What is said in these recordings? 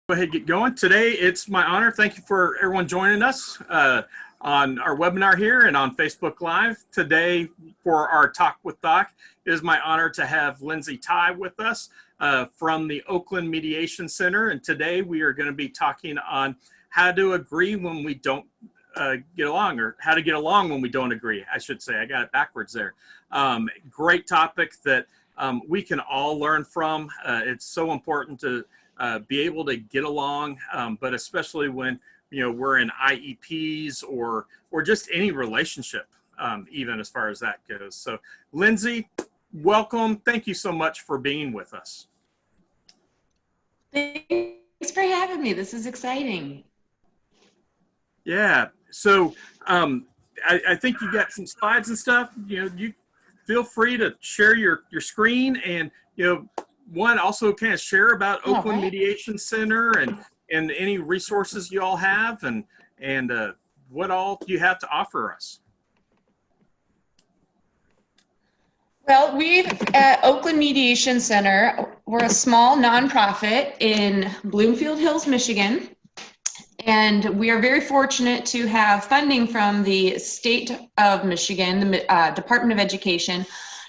Go ahead and get going. Today, it's my honor. Thank you for everyone joining us on our webinar here and on Facebook Live. Today, for our Talk with Doc, it is my honor to have Lindsay with us from the Oakland Mediation Center. And today, we are going to be talking on how to agree when we don't get along, or how to get along when we don't agree, I should say. I got it backwards there. Great topic that we can all learn from. It's so important to be able to get along, but especially when we're in IEPs or just any relationship, even as far as that goes. So, Lindsay, welcome. Thank you so much for being with us. Thanks for having me. This is exciting. Yeah. So, I think you got some slides and stuff. You feel free to share your screen and one, also kind of share about Oakland Mediation Center and any resources you all have and what all you have to offer us. Well, we at Oakland Mediation Center, we're a small nonprofit in Bloomfield Hills, Michigan. And we are very fortunate to have funding from the state of Michigan, the Department of Education,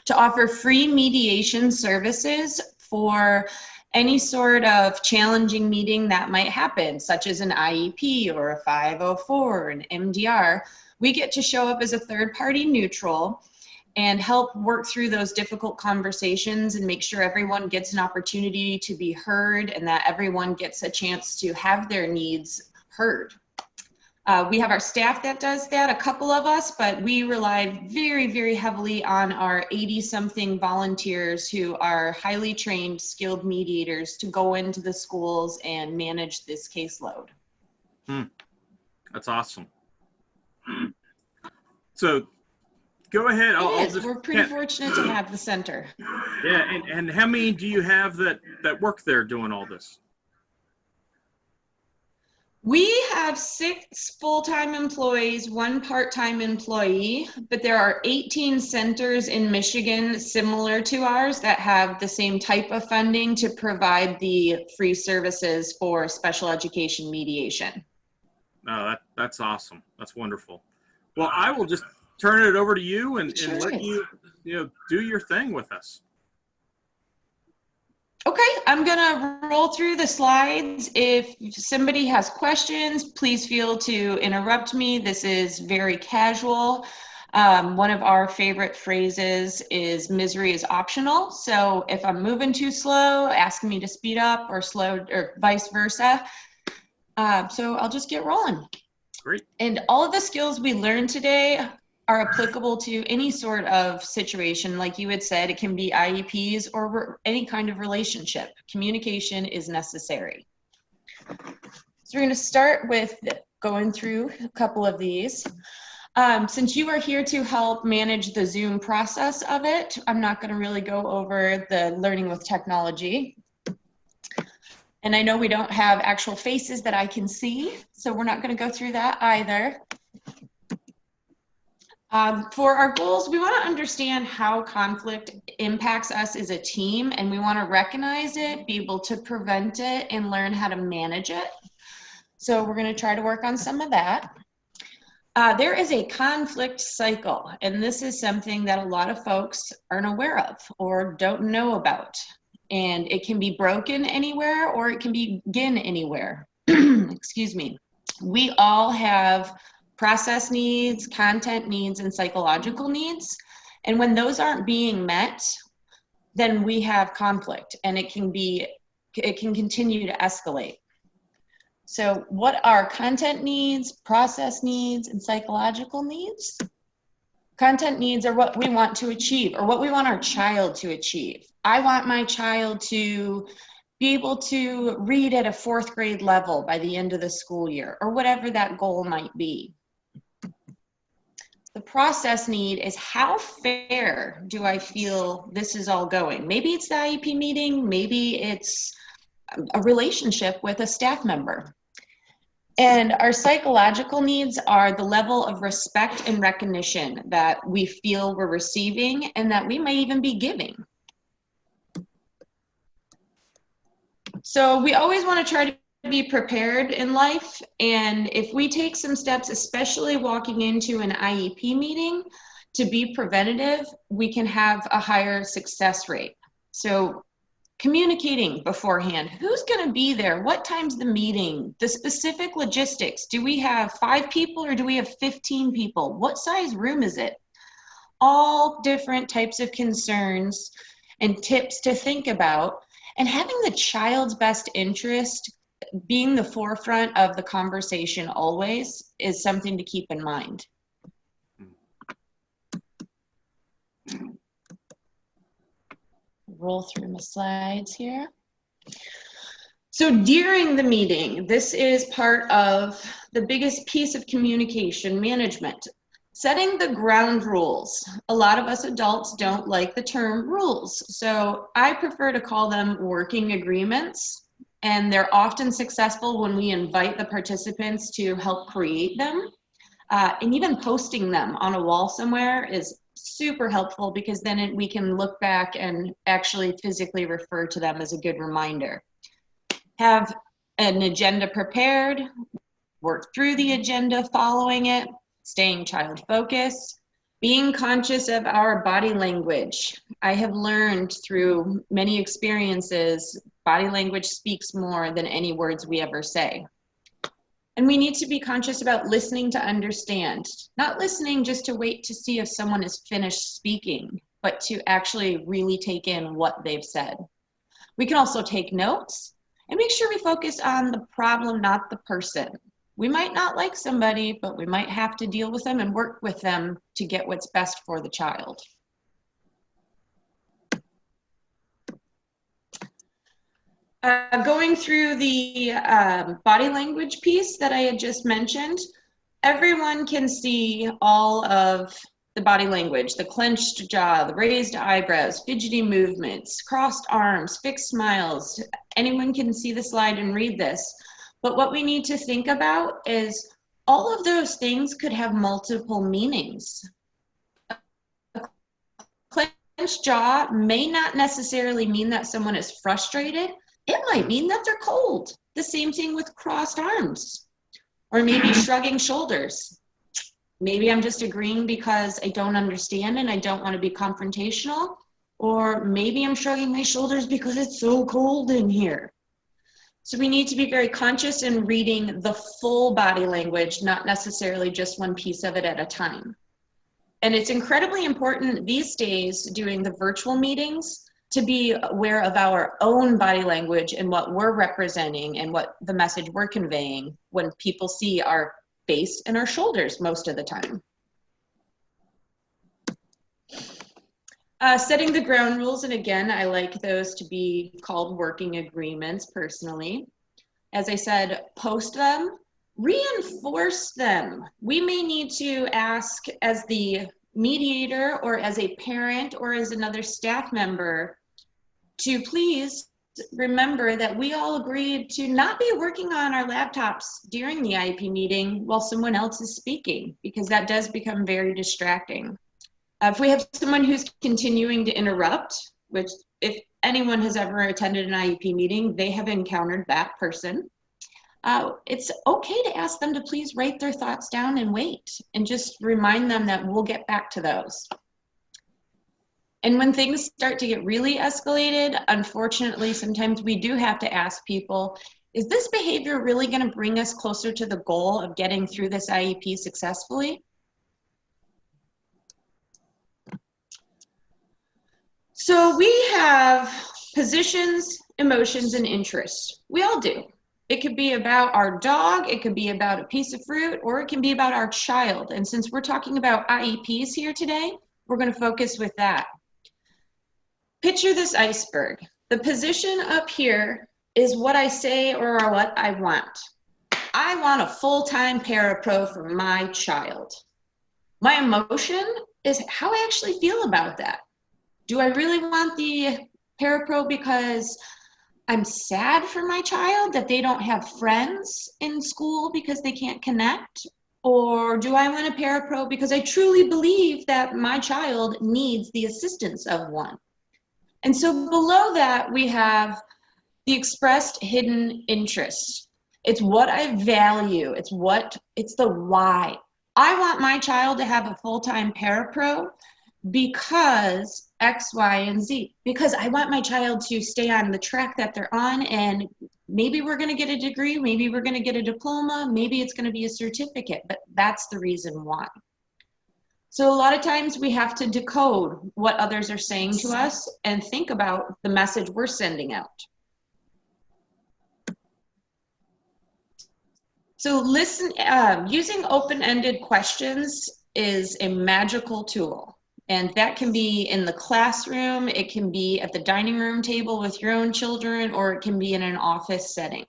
to offer free mediation services for any sort of challenging meeting that might happen, such as an IEP or a 504, an MDR. We get to show up as a third-party neutral and help work through those difficult conversations and make sure everyone gets an opportunity to be heard and that everyone gets a chance to have their needs heard. We have our staff that does that, a couple of us, but we rely very, very heavily on our 80-something volunteers who are highly trained, skilled mediators to go into the schools and manage this caseload. That's awesome. So go ahead. We're pretty fortunate to have the center. Yeah, and how many do you have that work there doing all this? We have 6 full-time employees, 1 part-time employee, but there are 18 centers in Michigan similar to ours that have the same type of funding to provide the free services for special education mediation. No, that's awesome. That's wonderful. Well, I will just turn it over to you and let you do your thing with us. Okay, I'm gonna roll through the slides. If somebody has questions, please feel to interrupt me. This is very casual. One of our favorite phrases is misery is optional. So if I'm moving too slow, ask me to speed up or slow or vice versa. So I'll just get rolling. Great. And all of the skills we learned today are applicable to any sort of situation. Like you had said, it can be IEPs or any kind of relationship. Communication is necessary. So we're going to start with going through a couple of these. Since you are here to help manage the Zoom process of it, I'm not going to really go over the learning with technology. And I know we don't have actual faces that I can see, so we're not going to go through that either. For our goals, we want to understand how conflict impacts us as a team, and we want to recognize it, be able to prevent it, and learn how to manage it. So we're going to try to work on some of that. There is a conflict cycle, and this is something that a lot of folks aren't aware of or don't know about. And it can be broken anywhere or it can begin anywhere. Excuse me. We all have process needs, content needs, and psychological needs. And when those aren't being met, then we have conflict and it can continue to escalate. So what are content needs, process needs, and psychological needs? Content needs are what we want to achieve or what we want our child to achieve. I want my child to be able to read at a 4th grade level by the end of the school year or whatever that goal might be. The process need is how fair do I feel this is all going? Maybe it's the IEP meeting, maybe it's a relationship with a staff member. And our psychological needs are the level of respect and recognition that we feel we're receiving and that we may even be giving. So we always want to try to be prepared in life, and if we take some steps, especially walking into an IEP meeting, to be preventative, we can have a higher success rate. So communicating beforehand, who's going to be there, what time's the meeting, the specific logistics, do we have 5 people or do we have 15 people, what size room is it? All different types of concerns and tips to think about, and having the child's best interest being the forefront of the conversation always is something to keep in mind. Roll through my slides here. So during the meeting, this is part of the biggest piece of communication management. Setting the ground rules. A lot of us adults don't like the term rules, so I prefer to call them working agreements. And they're often successful when we invite the participants to help create them. And even posting them on a wall somewhere is super helpful, because then we can look back and actually physically refer to them as a good reminder. Have an agenda prepared, work through the agenda following it, staying child focused, being conscious of our body language. I have learned through many experiences, body language speaks more than any words we ever say. And we need to be conscious about listening to understand, not listening just to wait to see if someone is finished speaking, but to actually really take in what they've said. We can also take notes and make sure we focus on the problem, not the person. We might not like somebody, but we might have to deal with them and work with them to get what's best for the child. Going through the body language piece that I had just mentioned, everyone can see all of the body language, the clenched jaw, the raised eyebrows, fidgety movements, crossed arms, fixed smiles. Anyone can see the slide and read this. But what we need to think about is all of those things could have multiple meanings. A clenched jaw may not necessarily mean that someone is frustrated. It might mean that they're cold. The same thing with crossed arms, or maybe shrugging shoulders. Maybe I'm just agreeing because I don't understand and I don't want to be confrontational, or maybe I'm shrugging my shoulders because it's so cold in here. So we need to be very conscious in reading the full body language, not necessarily just one piece of it at a time. And it's incredibly important these days, doing the virtual meetings, to be aware of our own body language and what we're representing and what the message we're conveying when people see our face and our shoulders most of the time. Setting the ground rules, and again, I like those to be called working agreements personally. As I said, post them, reinforce them. We may need to ask as the mediator or as a parent or as another staff member to please remember that we all agreed to not be working on our laptops during the IEP meeting while someone else is speaking, because that does become very distracting. If we have someone who's continuing to interrupt, which if anyone has ever attended an IEP meeting, they have encountered that person. It's okay to ask them to please write their thoughts down and wait, and just remind them that we'll get back to those. And when things start to get really escalated, unfortunately, sometimes we do have to ask people, is this behavior really going to bring us closer to the goal of getting through this IEP successfully? So we have positions, emotions, and interests. We all do. It could be about our dog, it could be about a piece of fruit, or it can be about our child. And since we're talking about IEPs here today, we're going to focus with that. Picture this iceberg. The position up here is what I say or what I want. I want a full-time parapro for my child. My emotion is how I actually feel about that. Do I really want the parapro because I'm sad for my child that they don't have friends in school because they can't connect? Or do I want a parapro because I truly believe that my child needs the assistance of one? And so below that, we have the expressed hidden interests. It's what I value. It's the why. I want my child to have a full-time parapro because X, Y, and Z. Because I want my child to stay on the track that they're on, and maybe we're going to get a degree, maybe we're going to get a diploma, maybe it's going to be a certificate, but that's the reason why. So a lot of times we have to decode what others are saying to us and think about the message we're sending out. So using open-ended questions is a magical tool. And that can be in the classroom, it can be at the dining room table with your own children, or it can be in an office setting.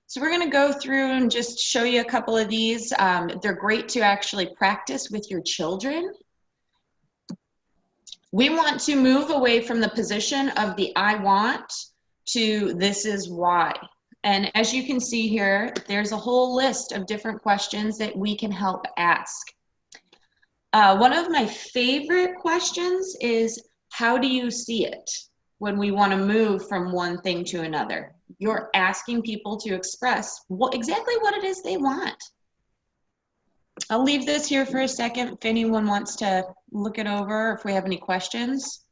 So we're gonna go through and just show you a couple of these. They're great to actually practice with your children. We want to move away from the position of the I want to this is why. And as you can see here, there's a whole list of different questions that we can help ask. One of my favorite questions is, how do you see it? When we want to move from one thing to another. You're asking people to express exactly what it is they want. I'll leave this here for a second if anyone wants to look it over, or if we have any questions.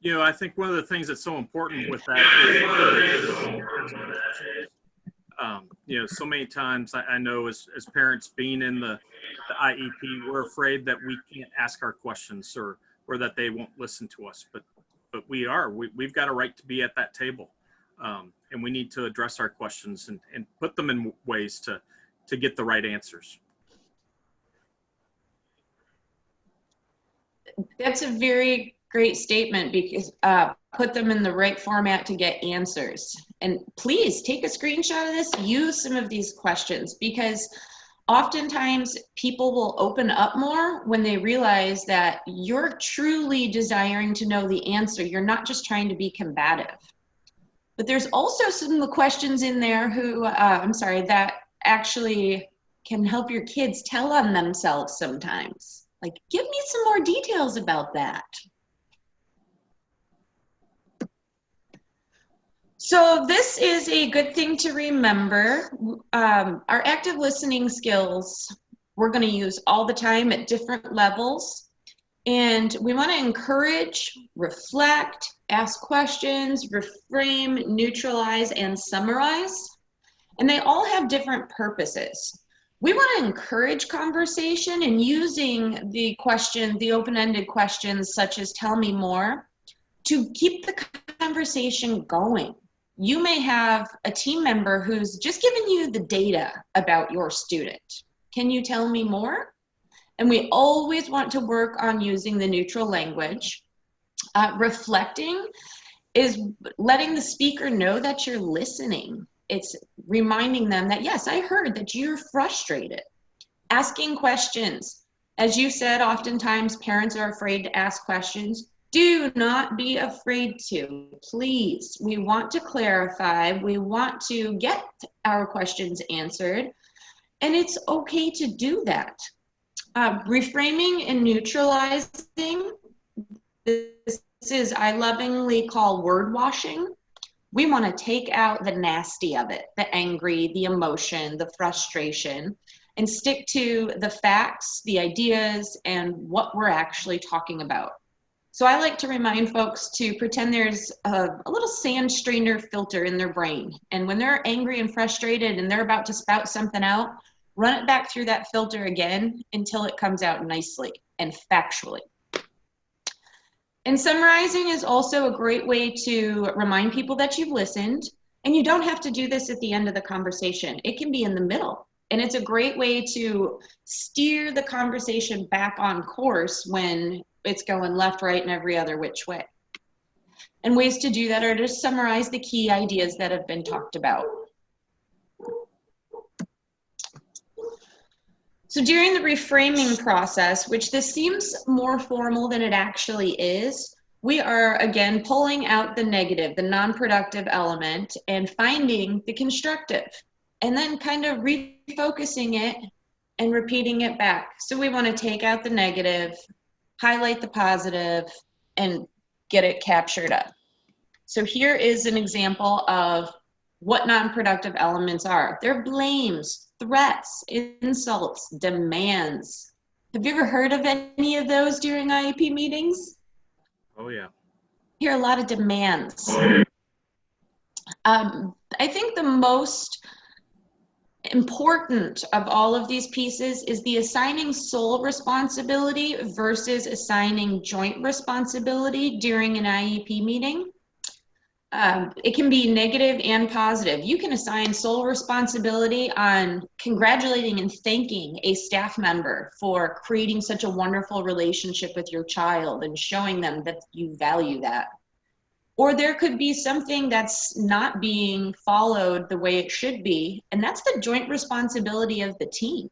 You know, I think one of the things that's so important with that is, you know, so many times I know as parents being in the IEP, we're afraid that we can't ask our questions or that they won't listen to us, but we've got a right to be at that table, and we need to address our questions and put them in ways to get the right answers. That's a very great statement, because put them in the right format to get answers. And please take a screenshot of this, use some of these questions, because oftentimes people will open up more when they realize that you're truly desiring to know the answer. You're not just trying to be combative. But there's also some questions in there that actually can help your kids tell on themselves sometimes. Like, give me some more details about that. So this is a good thing to remember. Our active listening skills, we're going to use all the time at different levels. And we want to encourage, reflect, ask questions, reframe, neutralize, and summarize. And they all have different purposes. We want to encourage conversation, and using the open-ended questions such as tell me more, to keep the conversation going. You may have a team member who's just giving you the data about your student. Can you tell me more? And we always want to work on using the neutral language. Reflecting is letting the speaker know that you're listening. It's reminding them that, yes, I heard that you're frustrated. Asking questions. As you said, oftentimes parents are afraid to ask questions. Do not be afraid to, please. We want to clarify. We want to get our questions answered, and it's okay to do that. Reframing and neutralizing, this is, I lovingly call word washing. We want to take out the nasty of it, the angry, the emotion, the frustration, and stick to the facts, the ideas, and what we're actually talking about. So I like to remind folks to pretend there's a little sand strainer filter in their brain. And when they're angry and frustrated and they're about to spout something out, run it back through that filter again until it comes out nicely and factually. And summarizing is also a great way to remind people that you've listened. And you don't have to do this at the end of the conversation. It can be in the middle. And it's a great way to steer the conversation back on course when it's going left, right, and every other which way. And ways to do that are to summarize the key ideas that have been talked about. So during the reframing process, which this seems more formal than it actually is, we are, again, pulling out the negative, the non-productive element, and finding the constructive, and then kind of refocusing it and repeating it back. So we want to take out the negative, highlight the positive, and get it captured up. So here is an example of what non-productive elements are. They're blames, threats, insults, demands. Have you ever heard of any of those during IEP meetings? Oh, yeah. Hear a lot of demands. I think the most important of all of these pieces is the assigning sole responsibility versus assigning joint responsibility during an IEP meeting. It can be negative and positive. You can assign sole responsibility on congratulating and thanking a staff member for creating such a wonderful relationship with your child and showing them that you value that. Or there could be something that's not being followed the way it should be, and that's the joint responsibility of the team.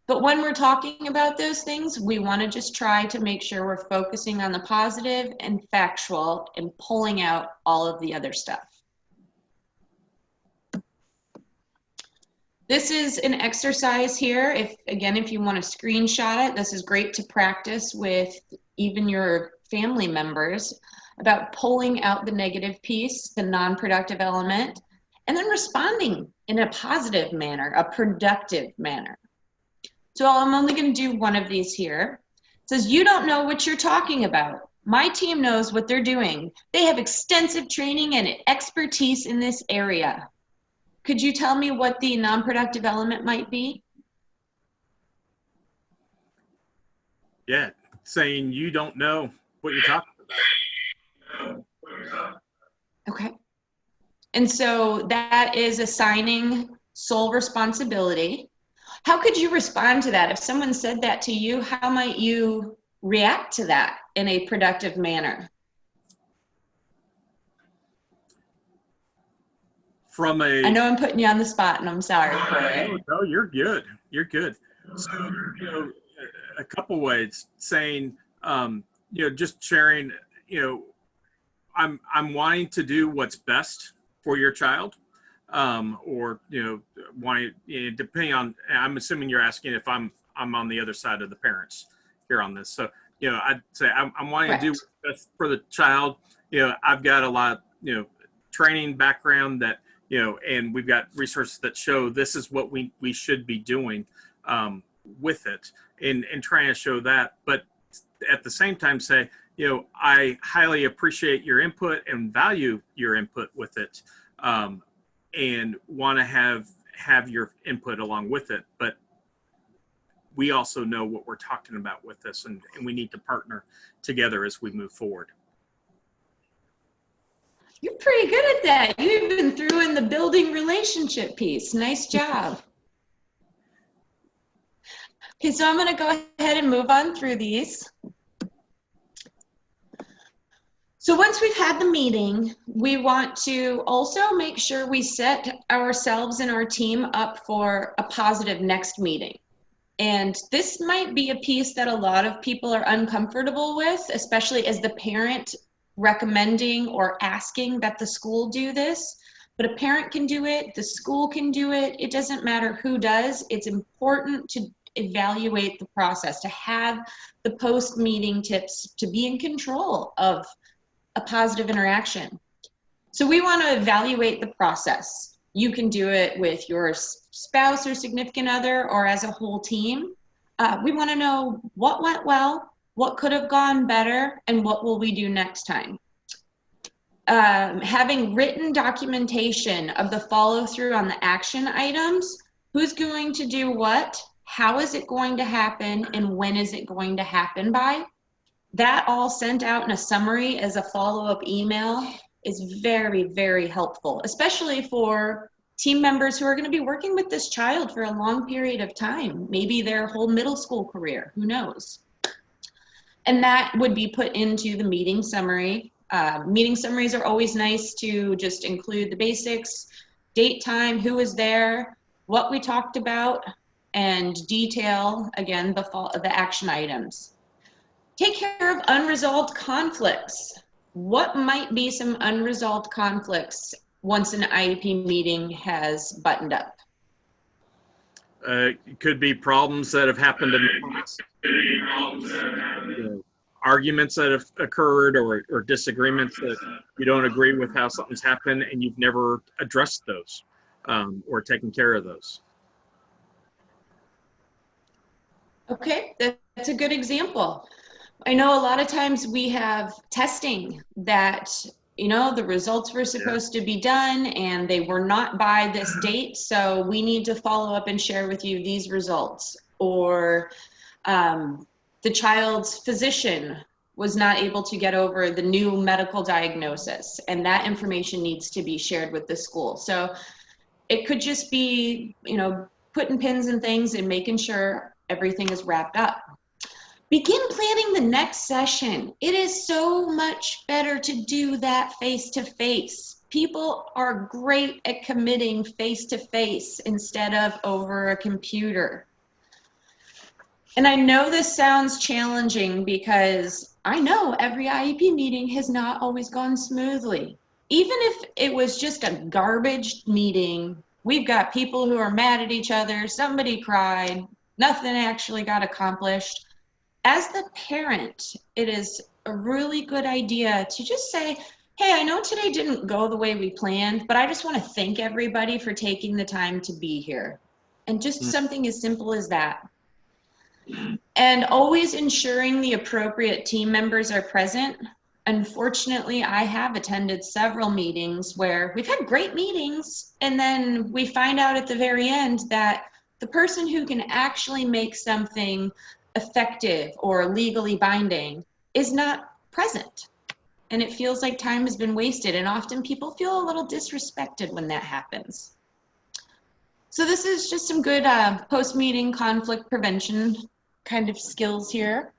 But when we're talking about those things, we want to just try to make sure we're focusing on the positive and factual and pulling out all of the other stuff. This is an exercise here. If you want to screenshot it, this is great to practice with even your family members about pulling out the negative piece, the non-productive element, and then responding in a positive manner, a productive manner. So I'm only going to do one of these here. It says, you don't know what you're talking about. My team knows what they're doing. They have extensive training and expertise in this area. Could you tell me what the non-productive element might be? Yeah, saying you don't know what you're talking about. Okay. And so that is assigning sole responsibility. How could you respond to that? If someone said that to you, how might you react to that in a productive manner? I know I'm putting you on the spot, and I'm sorry for it. No, you're good. You're good. So, a couple ways saying, just sharing, I'm wanting to do what's best for your child, or wanting, depending on. I'm assuming you're asking if I'm on the other side of the parents here on this. So, I'd say I'm wanting to do what's best for the child. I've got a lot of training background that. And we've got resources that show this is what we should be doing with it and trying to show that. But at the same time say, I highly appreciate your input and value your input with it, and want to have your input along with it. But we also know what we're talking about with this, and we need to partner together as we move forward. You're pretty good at that. You even threw in the building relationship piece. Nice job. Okay, so I'm going to go ahead and move on through these. So once we've had the meeting, we want to also make sure we set ourselves and our team up for a positive next meeting. And this might be a piece that a lot of people are uncomfortable with, especially as the parent recommending or asking that the school do this. But a parent can do it, the school can do it. It doesn't matter who does. It's important to evaluate the process, to have the post-meeting tips, to be in control of a positive interaction. So we want to evaluate the process. You can do it with your spouse or significant other or as a whole team. We want to know what went well, what could have gone better, and what will we do next time? Having written documentation of the follow through on the action items, who's going to do what, how is it going to happen, and when is it going to happen by? That all sent out in a summary as a follow-up email is very, very helpful, especially for team members who are going to be working with this child for a long period of time, maybe their whole middle school career, who knows? And that would be put into the meeting summary. Meeting summaries are always nice to just include the basics, date, time, who was there, what we talked about, and detail, again, the action items. Take care of unresolved conflicts. What might be some unresolved conflicts once an IEP meeting has buttoned up? It could be problems that have happened in the past. arguments that have occurred or disagreements that you don't agree with how something's happened and you've never addressed those or taken care of those? Okay, that's a good example. I know a lot of times we have testing that, the results were supposed to be done and they were not by this date, so we need to follow up and share with you these results. Or the child's physician was not able to get over the new medical diagnosis, and that information needs to be shared with the school. So it could just be, putting pins in things and making sure everything is wrapped up. Begin planning the next session. It is so much better to do that face-to-face. People are great at committing face-to-face instead of over a computer. And I know this sounds challenging because I know every IEP meeting has not always gone smoothly. Even if it was just a garbage meeting, we've got people who are mad at each other, somebody cried, nothing actually got accomplished. As the parent, it is a really good idea to just say, hey, I know today didn't go the way we planned, but I just want to thank everybody for taking the time to be here. And just something as simple as that. And always ensuring the appropriate team members are present. Unfortunately, I have attended several meetings where we've had great meetings, and then we find out at the very end that the person who can actually make something effective or legally binding is not present. And it feels like time has been wasted, and often people feel a little disrespected when that happens. So this is just some good post-meeting conflict prevention kind of skills here.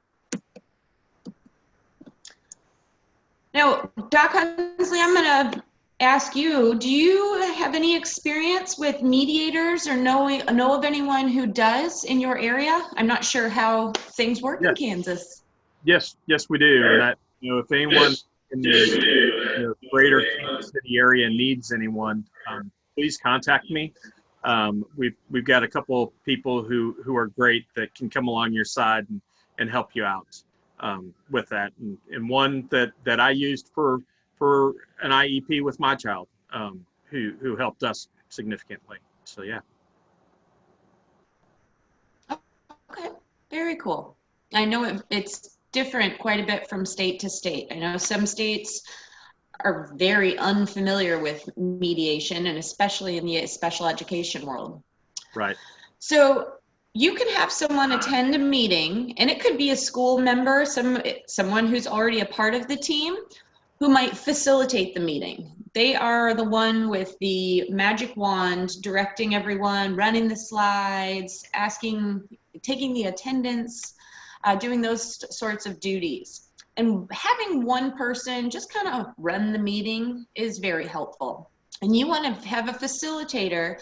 Now, Doc Hunsley, I'm going to ask you, do you have any experience with mediators or know of anyone who does in your area? I'm not sure how things work in Kansas. Yes, we do. And if anyone in the greater Kansas City area needs anyone, please contact me. We've got a couple of people who are great that can come along your side and help you out with that. And one that I used for an IEP with my child, who helped us significantly. So yeah. Okay, very cool. I know it's different quite a bit from state to state. I know some states are very unfamiliar with mediation, and especially in the special education world. Right. So you can have someone attend a meeting, and it could be a school member, someone who's already a part of the team, who might facilitate the meeting. They are the one with the magic wand, directing everyone, running the slides, taking the attendance, doing those sorts of duties. And having one person just kind of run the meeting is very helpful. And you want to have a facilitator.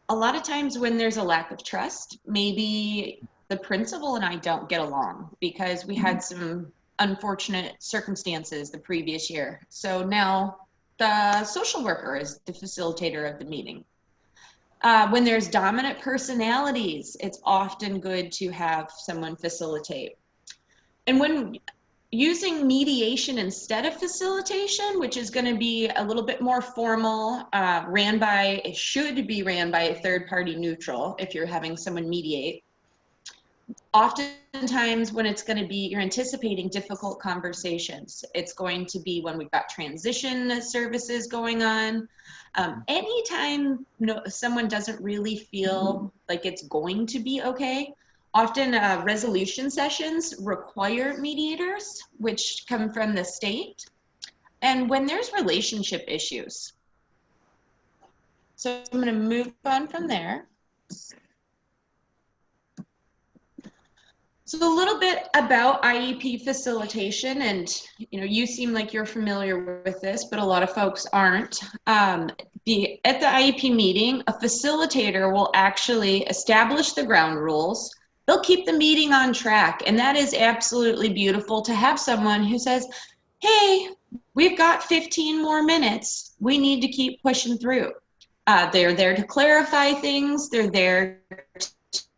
A lot of times when there's a lack of trust, maybe the principal and I don't get along because we had some unfortunate circumstances the previous year. So now the social worker is the facilitator of the meeting. When there's dominant personalities, it's often good to have someone facilitate. And when using mediation instead of facilitation, which is going to be a little bit more formal, it should be ran by a third-party neutral if you're having someone mediate. Oftentimes when it's going to be, you're anticipating difficult conversations. It's going to be when we've got transition services going on. Anytime someone doesn't really feel like it's going to be okay, often resolution sessions require mediators, which come from the state, and when there's relationship issues. So I'm going to move on from there. So a little bit about IEP facilitation, and you seem like you're familiar with this, but a lot of folks aren't. At the IEP meeting, a facilitator will actually establish the ground rules. They'll keep the meeting on track, and that is absolutely beautiful to have someone who says, hey, we've got 15 more minutes. We need to keep pushing through. They're there to clarify things. They're there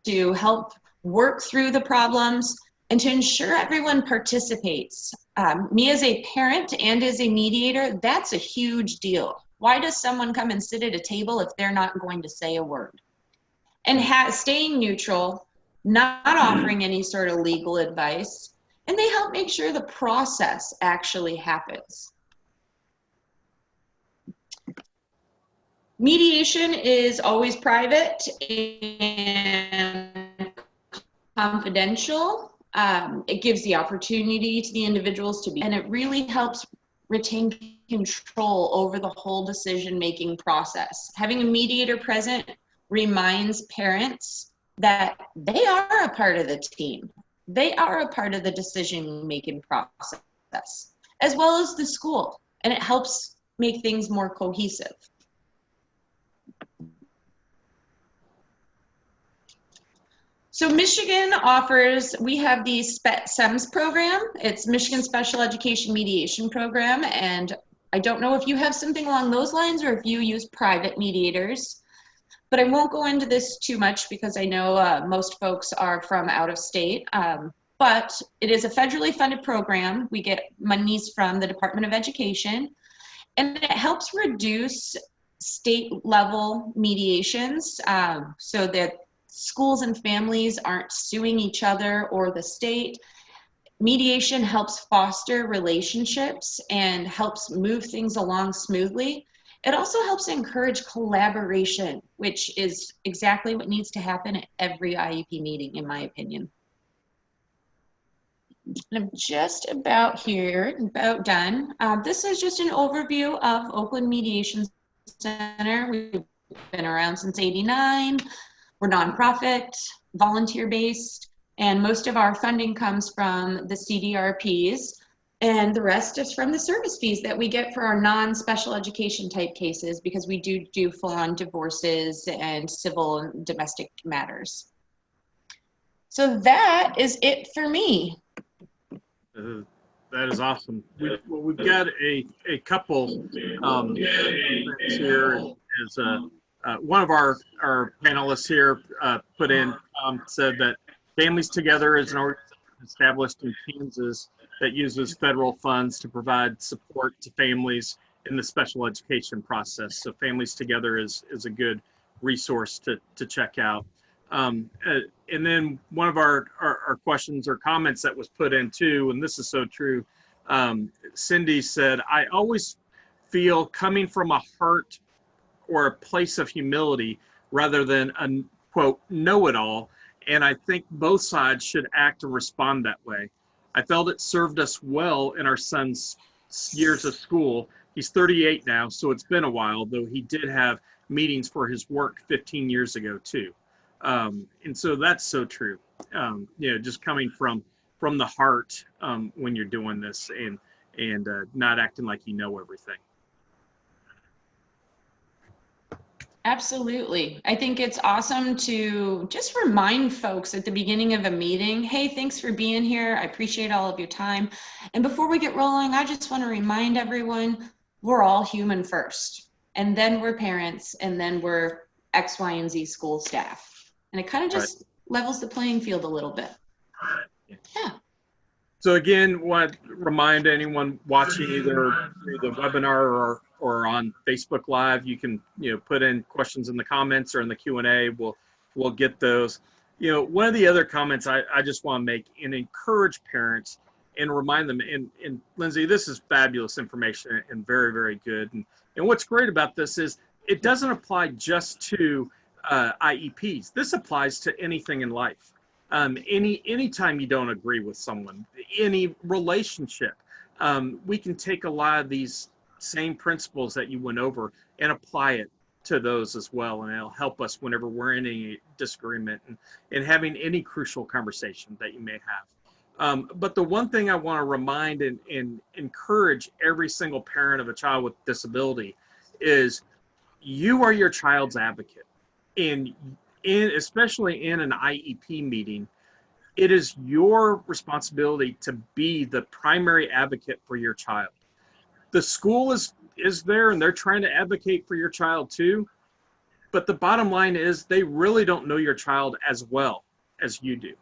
to help work through the problems. and to ensure everyone participates. Me as a parent and as a mediator, that's a huge deal. Why does someone come and sit at a table if they're not going to say a word? And staying neutral, not offering any sort of legal advice, and they help make sure the process actually happens. Mediation is always private and confidential. It gives the opportunity to the individuals to be, and it really helps retain control over the whole decision-making process. Having a mediator present reminds parents that they are a part of the team. They are a part of the decision-making process, as well as the school, and it helps make things more cohesive. So Michigan offers, we have the SEMS program. It's Michigan Special Education Mediation Program. And I don't know if you have something along those lines or if you use private mediators, but I won't go into this too much because I know most folks are from out of state. But it is a federally funded program. We get monies from the Department of Education, and it helps reduce state level mediations so that schools and families aren't suing each other or the state. Mediation helps foster relationships and helps move things along smoothly. It also helps encourage collaboration, which is exactly what needs to happen at every IEP meeting, in my opinion. I'm just about here, about done. This is just an overview of Oakland Mediation Center. We've been around since '89. We're nonprofit, volunteer-based, and most of our funding comes from the CDRPs, and the rest is from the service fees that we get for our non-special education type cases, because we do full-on divorces and civil and domestic matters. So that is it for me. That is awesome. We've got a couple here. Is one of our panelists here put in, said that Families Together is an organization established in Kansas that uses federal funds to provide support to families in the special education process. So Families Together is a good resource to check out. And then one of our questions or comments that was put in too, and this is so true, Cindy said, I always feel coming from a heart or a place of humility rather than a, quote, know-it-all, and I think both sides should act and respond that way. I felt it served us well in our son's years of school. He's 38 now, so it's been a while, though he did have meetings for his work 15 years ago too. And so that's so true. You know, just coming from the heart when you're doing this and not acting like you know everything. Absolutely. I think it's awesome to just remind folks at the beginning of a meeting, hey, thanks for being here. I appreciate all of your time. And before we get rolling, I just want to remind everyone, we're all human first, and then we're parents, and then we're X, Y, and Z school staff. And it kind of just levels the playing field a little bit. Yeah. So again, want to remind anyone watching either through the webinar or on Facebook Live, you can put in questions in the comments or in the Q&A. We'll get those. One of the other comments I just want to make and encourage parents and remind them. And Lindsay, this is fabulous information and very, very good. And what's great about this is it doesn't apply just to IEPs. This applies to anything in life. Anytime you don't agree with someone, any relationship, we can take a lot of these same principles that you went over and apply it to those as well. And it'll help us whenever we're in a disagreement and having any crucial conversation that you may have. But the one thing I want to remind and encourage every single parent of a child with disability is you are your child's advocate. And especially in an IEP meeting, it is your responsibility to be the primary advocate for your child. The school is there and they're trying to advocate for your child too, but the bottom line is they really don't know your child as well as you do.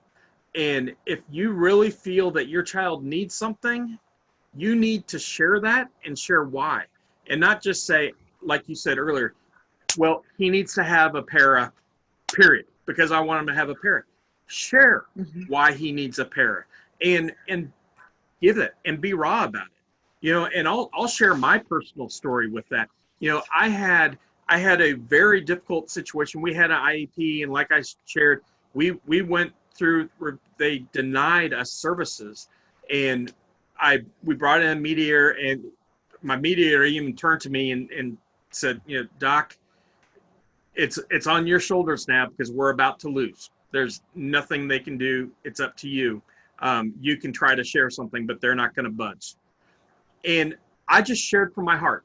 And if you really feel that your child needs something, you need to share that and share why. And not just say, like you said earlier, well, he needs to have a para, period, because I want him to have a para. Share why he needs a para, and give it and be raw about it. You know, and I'll share my personal story with that. You know, I had a very difficult situation. We had an IEP, and like I shared, we went through, they denied us services, and we brought in a mediator, and my mediator even turned to me and said, you know, Doc, it's on your shoulders now, because we're about to lose. There's nothing they can do. It's up to you. You can try to share something, but they're not going to budge. And I just shared from my heart.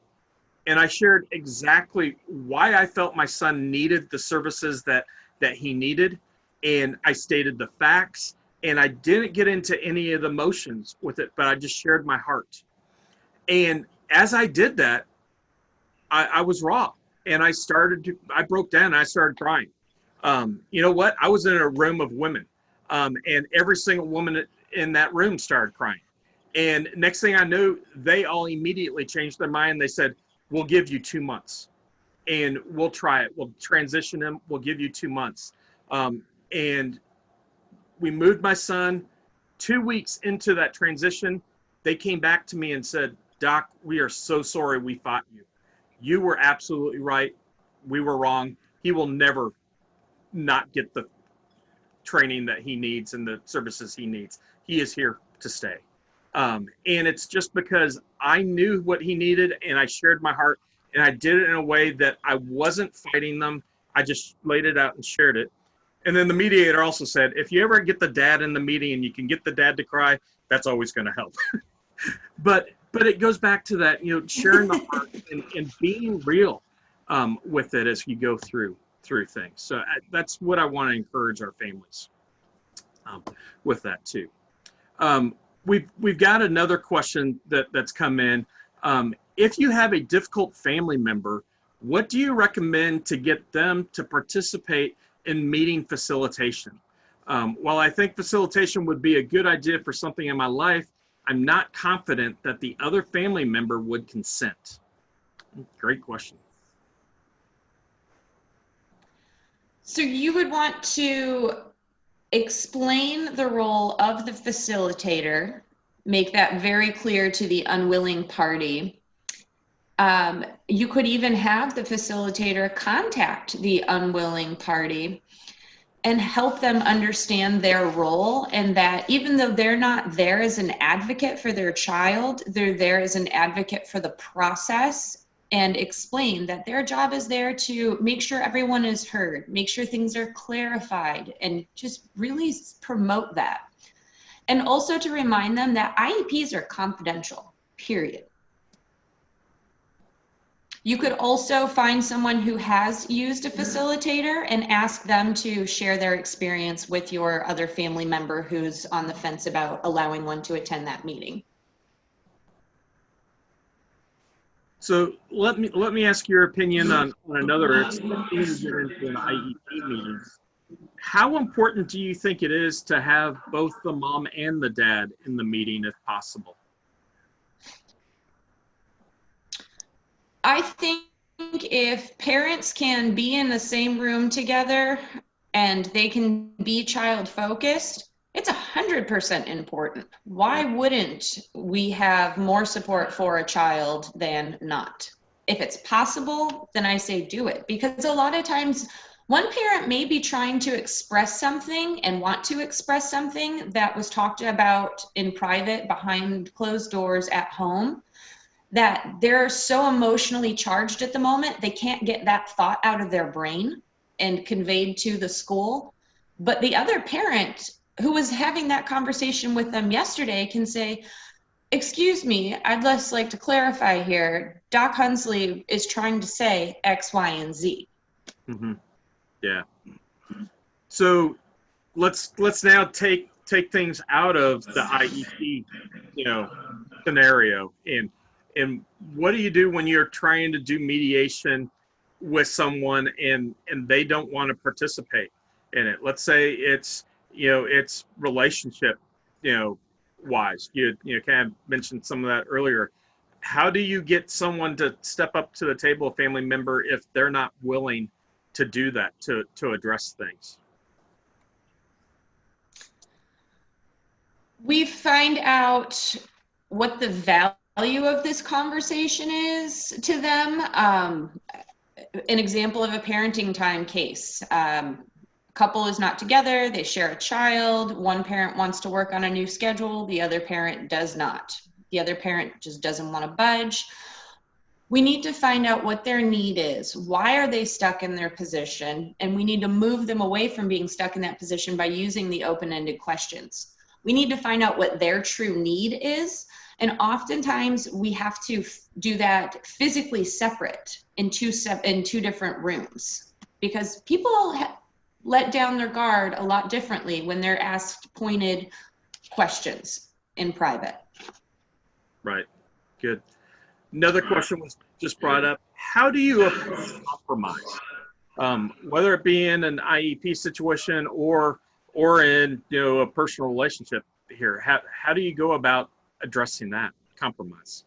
And I shared exactly why I felt my son needed the services that he needed. And I stated the facts. And I didn't get into any of the emotions with it, but I just shared my heart. And as I did that, I was raw. And I broke down and I started crying. You know what? I was in a room of women, and every single woman in that room started crying. And next thing I knew, they all immediately changed their mind. They said, we'll give you 2 months and we'll try it. We'll transition him. We'll give you 2 months. And we moved my son. 2 weeks into that transition, they came back to me and said, Doc, we are so sorry we fought you. You were absolutely right. We were wrong. He will never not get the training that he needs and the services he needs. He is here to stay. And it's just because I knew what he needed, and I shared my heart, and I did it in a way that I wasn't fighting them. I just laid it out and shared it. And then the mediator also said, if you ever get the dad in the meeting and you can get the dad to cry, that's always going to help. But it goes back to that, you know, sharing the heart and being real with it as you go through things. So that's what I want to encourage our families with that too. We've got another question that's come in. If you have a difficult family member, what do you recommend to get them to participate in meeting facilitation? While I think facilitation would be a good idea for something in my life, I'm not confident that the other family member would consent. Great question. So you would want to explain the role of the facilitator, make that very clear to the unwilling party. You could even have the facilitator contact the unwilling party and help them understand their role, and that even though they're not there as an advocate for their child, they're there as an advocate for the process, and explain that their job is there to make sure everyone is heard, make sure things are clarified, and just really promote that. And also to remind them that IEPs are confidential, period. You could also find someone who has used a facilitator and ask them to share their experience with your other family member who's on the fence about allowing one to attend that meeting. So let me ask your opinion on another. It's easy to get into an IEP meeting. How important do you think it is to have both the mom and the dad in the meeting if possible? I think if parents can be in the same room together and they can be child focused, it's 100% important. Why wouldn't we have more support for a child than not? If it's possible, then I say do it, because a lot of times one parent may be trying to express something and want to express something that was talked about in private behind closed doors at home, that they're so emotionally charged at the moment, they can't get that thought out of their brain and conveyed to the school. But the other parent who was having that conversation with them yesterday can say, excuse me, I'd just like to clarify here, Doc Hunsley is trying to say X, Y, and Z. Mm-hmm. Yeah. So let's now take things out of the IEP, scenario. And what do you do when you're trying to do mediation with someone and they don't want to participate in it? Let's say it's it's relationship, wise. You kind of mentioned some of that earlier. How do you get someone to step up to the table, a family member, if they're not willing to do that, to address things? We find out what the value of this conversation is to them. An example of a parenting time case. Couple is not together, they share a child, one parent wants to work on a new schedule, the other parent does not. The other parent just doesn't want to budge. We need to find out what their need is. Why are they stuck in their position? And we need to move them away from being stuck in that position by using the open-ended questions. We need to find out what their true need is. And oftentimes we have to do that physically separate in two different rooms, because people let down their guard a lot differently when they're asked pointed questions in private. Right. Good. Another question was just brought up. How do you approach compromise? Whether it be in an IEP situation or in a personal relationship here, how do you go about addressing that compromise?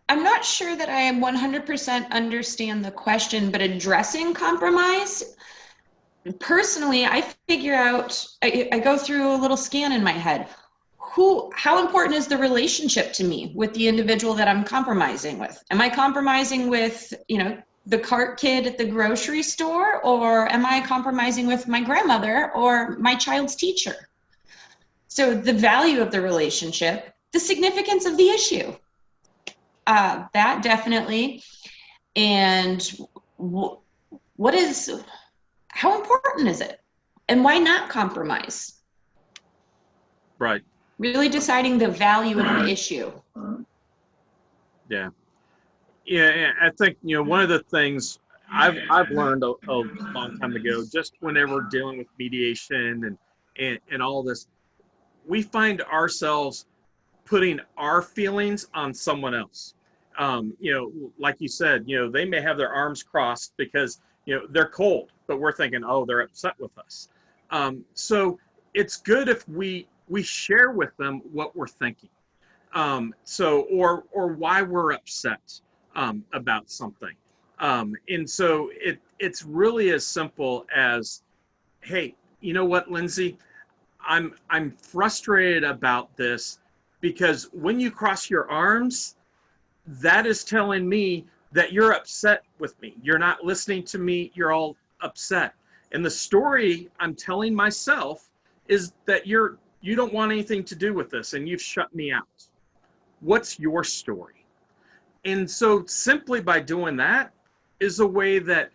I'm not sure that I 100% understand the question, but addressing compromise, personally, I figure out, I go through a little scan in my head. How important is the relationship to me with the individual that I'm compromising with? Am I compromising with, the cart kid at the grocery store, or am I compromising with my grandmother or my child's teacher? So the value of the relationship, the significance of the issue, that definitely. And how important is it? And why not compromise? Right. Really deciding the value of the issue. Yeah. Yeah, I think, one of the things I've learned a long time ago, just whenever dealing with mediation and all this, we find ourselves putting our feelings on someone else. Like you said, they may have their arms crossed because, they're cold, but we're thinking, oh, they're upset with us. So it's good if we share with them what we're thinking. Or why we're upset about something. And so it's really as simple as, hey, you know what, Lindsay, I'm frustrated about this because when you cross your arms, that is telling me that you're upset with me. You're not listening to me. You're all upset. And the story I'm telling myself is that you don't want anything to do with this and you've shut me out. What's your story? And so simply by doing that is a way that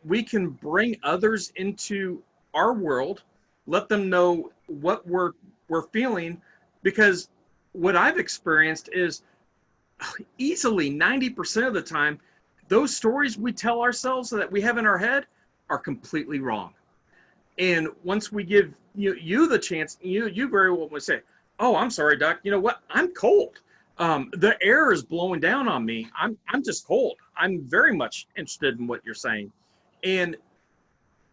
we can bring others into our world, let them know what we're feeling, because what I've experienced is easily 90% of the time, those stories we tell ourselves that we have in our head are completely wrong. And once we give you the chance, you very well would say, oh, I'm sorry, Doc, you know what? I'm cold. The air is blowing down on me. I'm just cold. I'm very much interested in what you're saying. And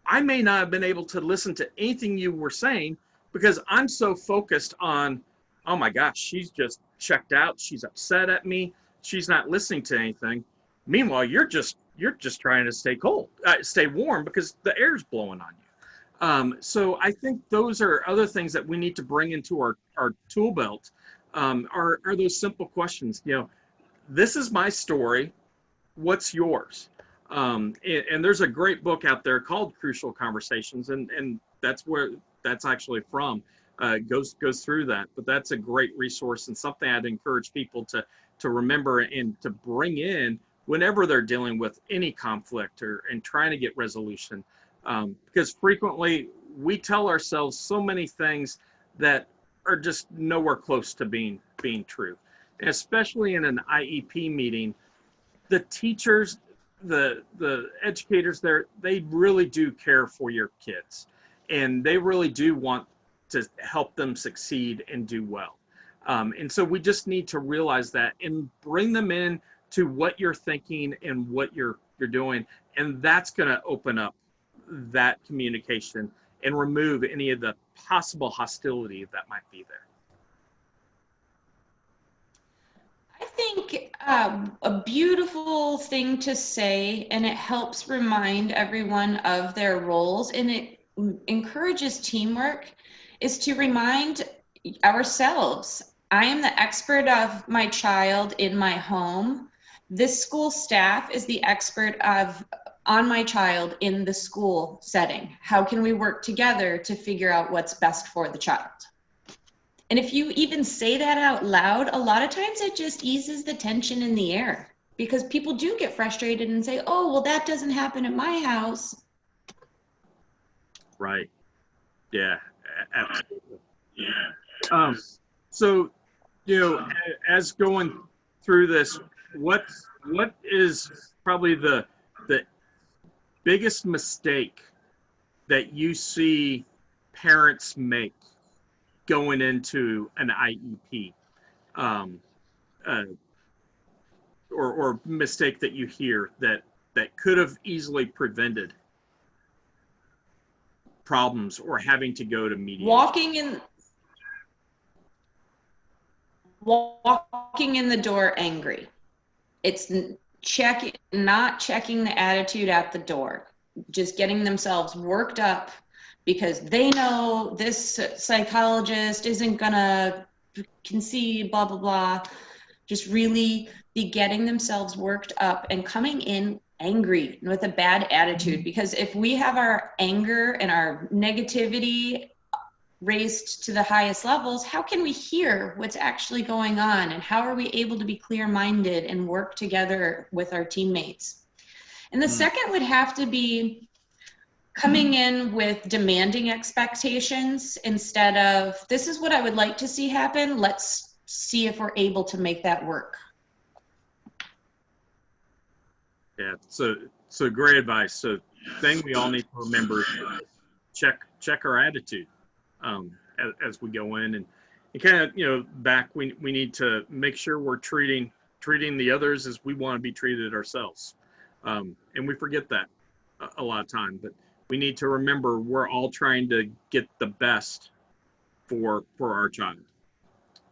I may not have been able to listen to anything you were saying because I'm so focused on, oh my gosh, she's just checked out. She's upset at me. She's not listening to anything. Meanwhile, you're just trying to stay warm because the air's blowing on you. So I think those are other things that we need to bring into our tool belt. Are those simple questions. This is my story. What's yours? And there's a great book out there called Crucial Conversations, and that's where that's actually from. Goes through that, but that's a great resource and something I'd encourage people to remember and to bring in whenever they're dealing with any conflict and trying to get resolution. Because frequently we tell ourselves so many things that are just nowhere close to being true. And especially in an IEP meeting, the teachers, the educators there, they really do care for your kids, and they really do want to help them succeed and do well. And so we just need to realize that and bring them in to what you're thinking and what you're you're doing. And that's going to open up that communication and remove any of the possible hostility that might be there. I think a beautiful thing to say, and it helps remind everyone of their roles, and it encourages teamwork, is to remind ourselves, I am the expert of my child in my home. This school staff is the expert on my child in the school setting. How can we work together to figure out what's best for the child? And if you even say that out loud, a lot of times it just eases the tension in the air, because people do get frustrated and say, oh, well, that doesn't happen at my house. Right. Yeah, absolutely. Yeah. So, as going through this, what is probably the biggest mistake that you see parents make going into an IEP, or mistake that you hear that could have easily prevented problems or having to go to mediation? Walking in the door angry. It's not checking the attitude at the door, just getting themselves worked up because they know this psychologist isn't gonna concede, blah, blah, blah. Just really be getting themselves worked up and coming in angry with a bad attitude. Because if we have our anger and our negativity raised to the highest levels, how can we hear what's actually going on? And how are we able to be clear-minded and work together with our teammates? And the second would have to be coming in with demanding expectations instead of, this is what I would like to see happen. Let's see if we're able to make that work. Yeah, so great advice. So thing we all need to remember is check our attitude as we go in, and kind of, back, we need to make sure we're treating the others as we want to be treated ourselves. And we forget that a lot of time, but we need to remember we're all trying to get the best for our child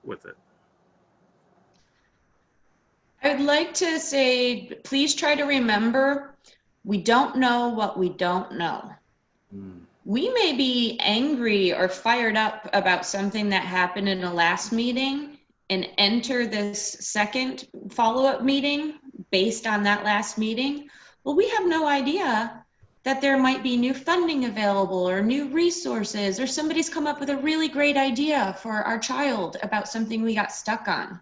with it. I would like to say, please try to remember, we don't know what we don't know. We may be angry or fired up about something that happened in the last meeting and enter this second follow-up meeting based on that last meeting. Well, we have no idea that there might be new funding available or new resources, or somebody's come up with a really great idea for our child about something we got stuck on.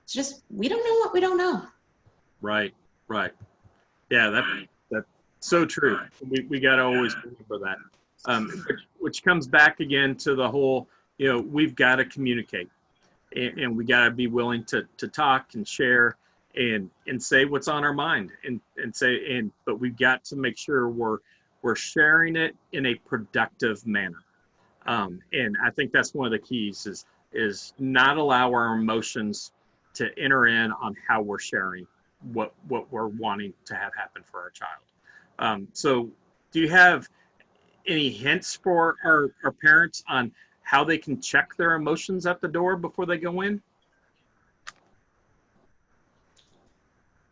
It's just, we don't know what we don't know. Right. Yeah, that's so true. We got to always remember that. Which comes back again to the whole, we've got to communicate, and we got to be willing to talk and share and say what's on our mind, but we've got to make sure we're sharing it in a productive manner. And I think that's one of the keys is not allow our emotions to enter in on how we're sharing what we're wanting to have happen for our child. So do you have any hints for our parents on how they can check their emotions at the door before they go in?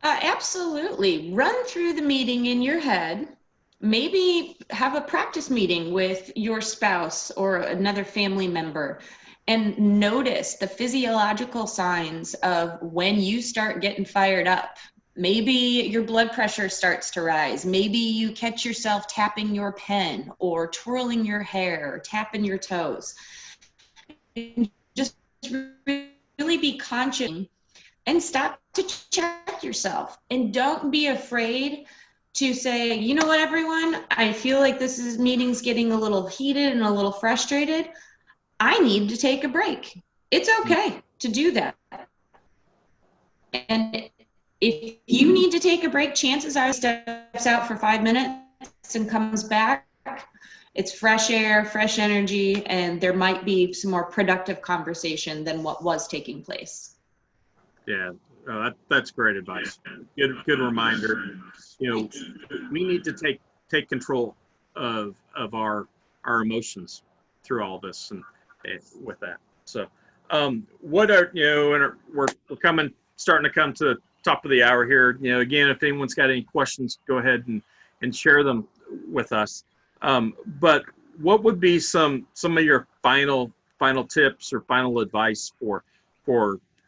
Absolutely. Run through the meeting in your head. Maybe have a practice meeting with your spouse or another family member and notice the physiological signs of when you start getting fired up. Maybe your blood pressure starts to rise. Maybe you catch yourself tapping your pen or twirling your hair, or tapping your toes. Just really be conscious and stop to check yourself. And don't be afraid to say, you know what, everyone, I feel like this meeting's getting a little heated and a little frustrated. I need to take a break. It's okay to do that. And if you need to take a break, chances are he steps out for 5 minutes and comes back. It's fresh air, fresh energy, and there might be some more productive conversation than what was taking place. Yeah, That's great advice. Good reminder. We need to take control of our emotions through all this and with that. So, what are and we're starting to come to the top of the hour here. Again, if anyone's got any questions, go ahead and share them with us. But what would be some of your final tips or final advice for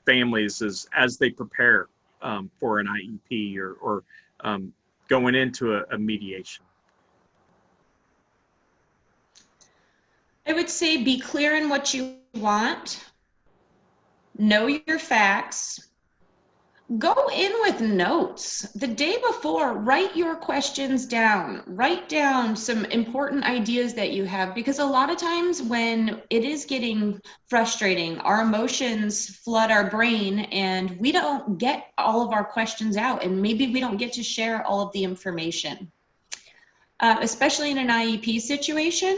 families as they prepare for an IEP or going into a mediation? I would say be clear in what you want, know your facts, go in with notes. The day before, write your questions down. Write down some important ideas that you have, because a lot of times when it is getting frustrating, our emotions flood our brain and we don't get all of our questions out, and maybe we don't get to share all of the information. Especially in an IEP situation,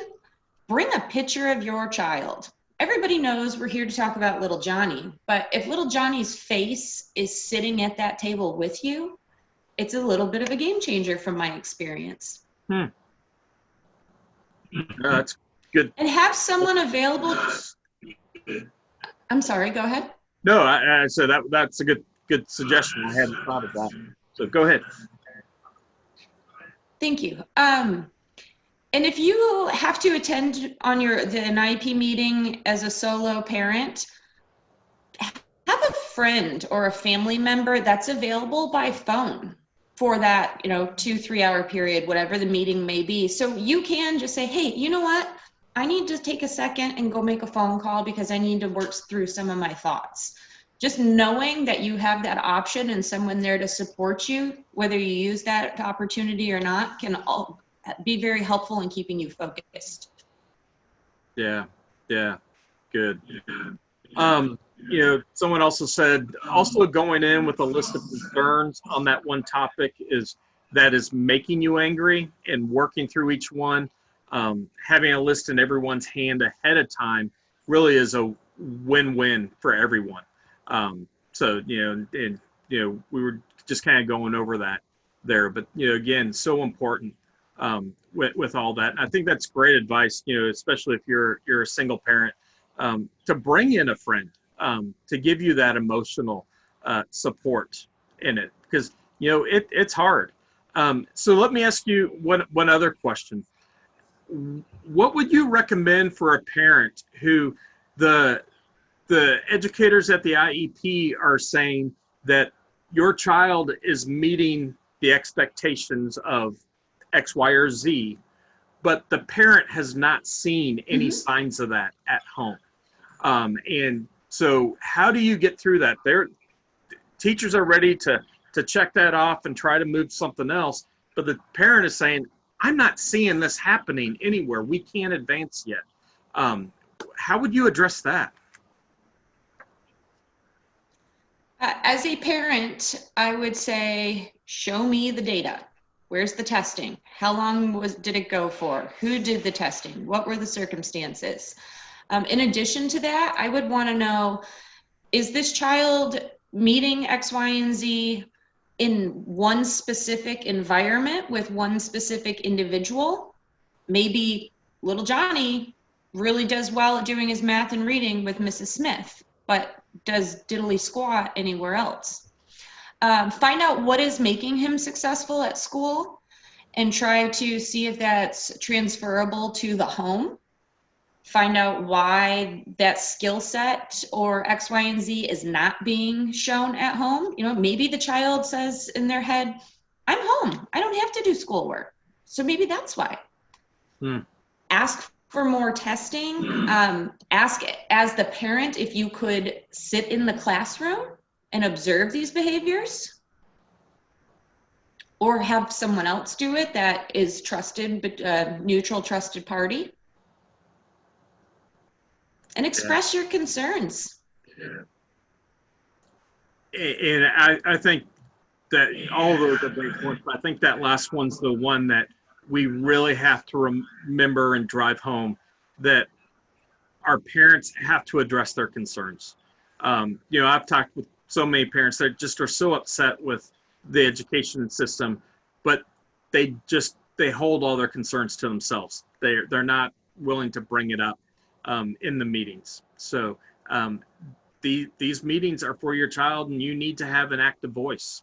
bring a picture of your child. Everybody knows we're here to talk about little Johnny, but if little Johnny's face is sitting at that table with you, it's a little bit of a game changer from my experience. That's good. And have someone available. I'm sorry, go ahead. No, I said that's a good suggestion. I hadn't thought of that. So go ahead. Thank you. And if you have to attend on an IEP meeting as a solo parent, have a friend or a family member that's available by phone for that 2-3 hour period, whatever the meeting may be. So you can just say, hey, you know what? I need to take a second and go make a phone call because I need to work through some of my thoughts. Just knowing that you have that option and someone there to support you, whether you use that opportunity or not, can be very helpful in keeping you focused. Yeah, good. Someone also said, going in with a list of concerns on that one topic is making you angry, and working through each one. Having a list in everyone's hand ahead of time really is a win-win for everyone. We were just kind of going over that there, but again, so important. With all that. And I think that's great advice, especially if you're a single parent, to bring in a friend to give you that emotional support in it, because it's hard. So let me ask you one other question. What would you recommend for a parent who the educators at the IEP are saying that your child is meeting the expectations of X, Y, or Z, but the parent has not seen any signs of that at home? And so how do you get through that? Teachers are ready to check that off and try to move something else, but the parent is saying, I'm not seeing this happening anywhere. We can't advance yet. How would you address that? As a parent, I would say, show me the data. Where's the testing? How long did it go for? Who did the testing? What were the circumstances? In addition to that, I would want to know, is this child meeting X, Y, and Z in one specific environment with one specific individual? Maybe little Johnny really does well at doing his math and reading with Mrs. Smith, but does diddly squat anywhere else. Find out what is making him successful at school and try to see if that's transferable to the home. Find out why that skill set or X, Y, and Z is not being shown at home. Maybe the child says in their head, I'm home. I don't have to do schoolwork. So maybe that's why. Ask for more testing. Ask as the parent if you could sit in the classroom and observe these behaviors, or have someone else do it that is trusted, but neutral, trusted party, and express your concerns. And I think that all of those are great points, but I think that last one's the one that we really have to remember and drive home, that our parents have to address their concerns. I've talked with so many parents that just are so upset with the education system, but they hold all their concerns to themselves. They're not willing to bring it up in the meetings. So these meetings are for your child, and you need to have an active voice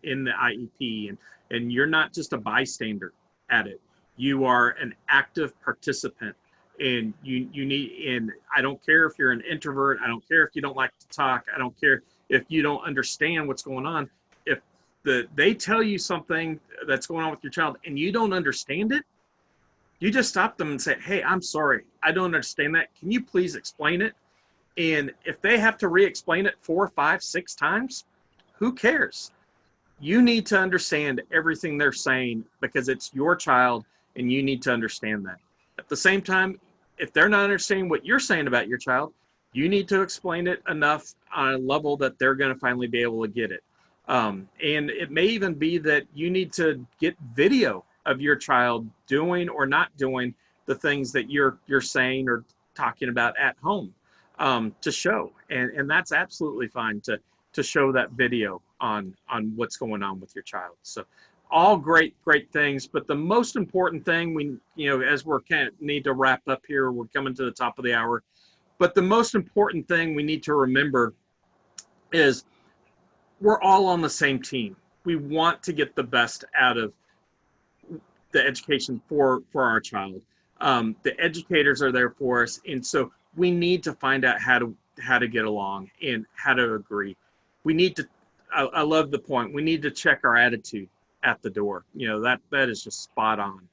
in the IEP, and you're not just a bystander at it. You are an active participant, and you need. And I don't care if you're an introvert. I don't care if you don't like to talk. I don't care if you don't understand what's going on. If they tell you something that's going on with your child and you don't understand it, you just stop them and say, "Hey, I'm sorry, I don't understand that. Can you please explain it?" And if they have to re-explain it 4, 5, 6 times, who cares? You need to understand everything they're saying because it's your child and you need to understand that. At the same time, if they're not understanding what you're saying about your child, you need to explain it enough on a level that they're going to finally be able to get it. And it may even be that you need to get video of your child doing or not doing the things that you're saying or talking about at home to show. And that's absolutely fine to show that video on what's going on with your child. So all great things, but the most important thing as we're kind of need to wrap up here, we're coming to the top of the hour, but the most important thing we need to remember is we're all on the same team. We want to get the best out of the education for our child. The educators are there for us, and so we need to find out how to get along and how to agree. We need to. I love the point. We need to check our attitude at the door. That is just spot on.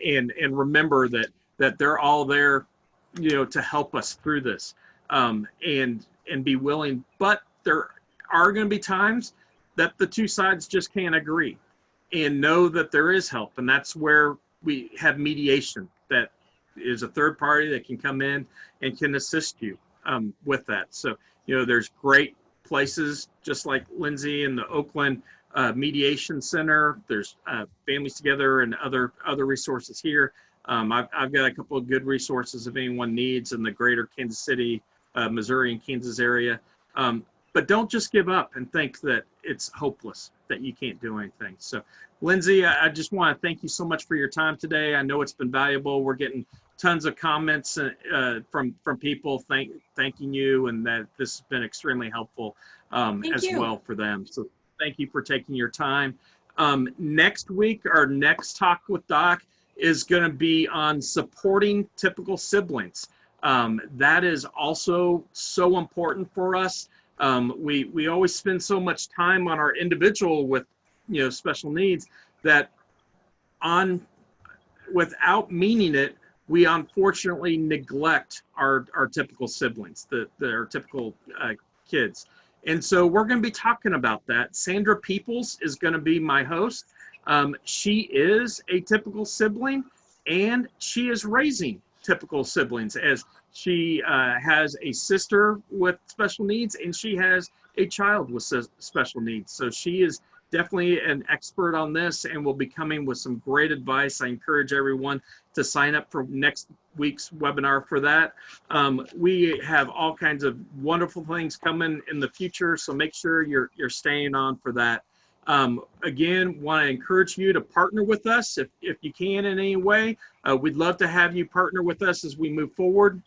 And remember that they're all there, to help us through this, and be willing. But there are going to be times that the two sides just can't agree, and know that there is help, and that's where we have mediation. That is a third party that can come in and can assist you with that. So there's great places just like Lindsay and the Oakland Mediation Center. There's Families Together and other resources here. I've got a couple of good resources if anyone needs in the greater Kansas City, Missouri and Kansas area. But don't just give up and think that it's hopeless, that you can't do anything. So Lindsay, I just want to thank you so much for your time today. I know it's been valuable. We're getting tons of comments from people thanking you, and that this has been extremely helpful well for them. So thank you for taking your time. Next week, our next talk with Doc is going to be on supporting typical siblings. That is also so important for us. We always spend so much time on our individual with special needs that without meaning it, we unfortunately neglect our typical siblings, our typical kids. And so we're going to be talking about that. Sandra Peoples is going to be my host. She is a typical sibling, and she is raising typical siblings, as she has a sister with special needs and she has a child with special needs. So she is definitely an expert on this and will be coming with some great advice. I encourage everyone to sign up for next week's webinar for that. We have all kinds of wonderful things coming in the future, so make sure you're staying on for that. Again, want to encourage you to partner with us if you can in any way. We'd love to have you partner with us as we move forward.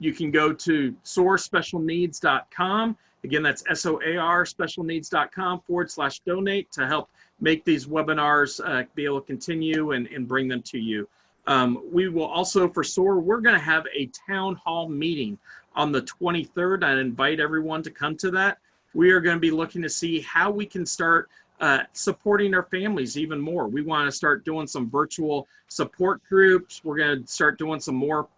You can go to soarspecialneeds.com. Again, that's SOAR specialneeds.com/donate to help make these webinars be able to continue and bring them to you. We will also, for SOAR, we're going to have a town hall meeting on the 23rd. I invite everyone to come to that. We are going to be looking to see how we can start supporting our families even more. We want to start doing some virtual support groups. We're going to start doing some more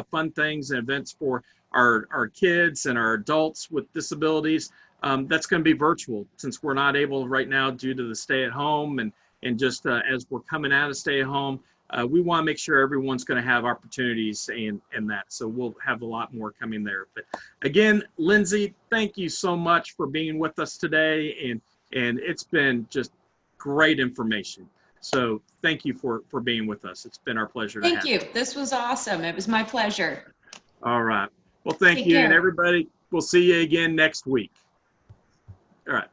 fun things and events for our kids and our adults with disabilities. That's going to be virtual since we're not able right now due to the stay at home and just as we're coming out of stay at home. We want to make sure everyone's going to have opportunities and that. So we'll have a lot more coming there. But again, Lindsay, thank you so much for being with us today. And it's been just great information. So thank you for being with us. It's been our pleasure to have you. Thank you. This was awesome. It was my pleasure. All right. Well, Well, thank Take you. And care. everybody, we'll see you again next week. All right.